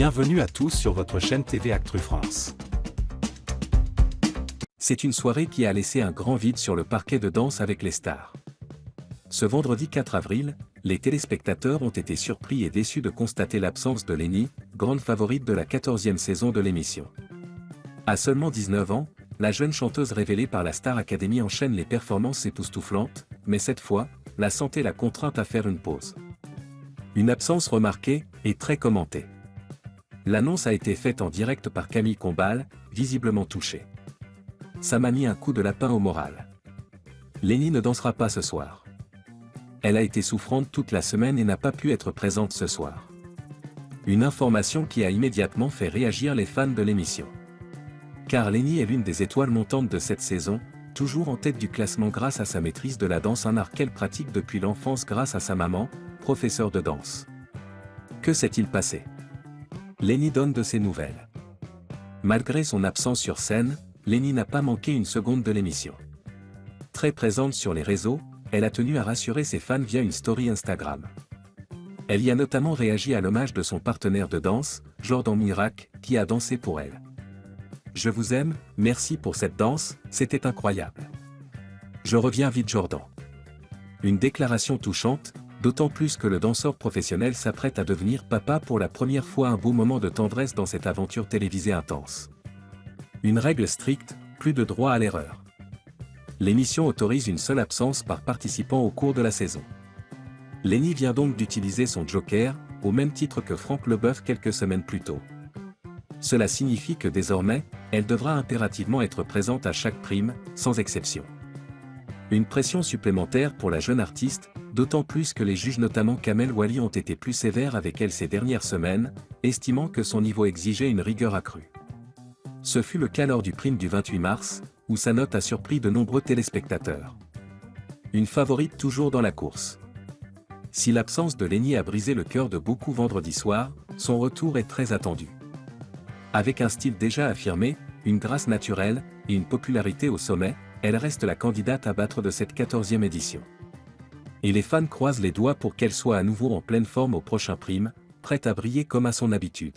Bienvenue à tous sur votre chaîne TV Actu France. C'est une soirée qui a laissé un grand vide sur le parquet de danse avec les stars. Ce vendredi 4 avril, les téléspectateurs ont été surpris et déçus de constater l'absence de Lenny, grande favorite de la 14e saison de l'émission. À seulement 19 ans, la jeune chanteuse révélée par la Star Academy enchaîne les performances époustouflantes, mais cette fois, la santé l'a contrainte à faire une pause. Une absence remarquée et très commentée. L'annonce a été faite en direct par Camille Combal, visiblement touchée. Ça m'a mis un coup de lapin au moral. Lenny ne dansera pas ce soir. Elle a été souffrante toute la semaine et n'a pas pu être présente ce soir. Une information qui a immédiatement fait réagir les fans de l'émission. Car Lenny est l'une des étoiles montantes de cette saison, toujours en tête du classement grâce à sa maîtrise de la danse, un art qu'elle pratique depuis l'enfance grâce à sa maman, professeure de danse. Que s'est-il passé? Lenny donne de ses nouvelles. Malgré son absence sur scène, Lenny n'a pas manqué une seconde de l'émission. Très présente sur les réseaux, elle a tenu à rassurer ses fans via une story Instagram. Elle y a notamment réagi à l'hommage de son partenaire de danse, Jordan Miracle, qui a dansé pour elle. « Je vous aime, merci pour cette danse, c'était incroyable. Je reviens vite Jordan. » Une déclaration touchante, d'autant plus que le danseur professionnel s'apprête à devenir papa pour la première fois, un beau moment de tendresse dans cette aventure télévisée intense. Une règle stricte, plus de droit à l'erreur. L'émission autorise une seule absence par participant au cours de la saison. Lenny vient donc d'utiliser son joker, au même titre que Franck Leboeuf quelques semaines plus tôt. Cela signifie que désormais, elle devra impérativement être présente à chaque prime, sans exception. Une pression supplémentaire pour la jeune artiste, d'autant plus que les juges notamment Kamel Wally ont été plus sévères avec elle ces dernières semaines, estimant que son niveau exigeait une rigueur accrue. Ce fut le cas lors du prime du 28 mars, où sa note a surpris de nombreux téléspectateurs. Une favorite toujours dans la course. Si l'absence de Lenny a brisé le cœur de beaucoup vendredi soir, son retour est très attendu. Avec un style déjà affirmé, une grâce naturelle, et une popularité au sommet, elle reste la candidate à battre de cette 14e édition. Et les fans croisent les doigts pour qu'elle soit à nouveau en pleine forme au prochain prime, prête à briller comme à son habitude.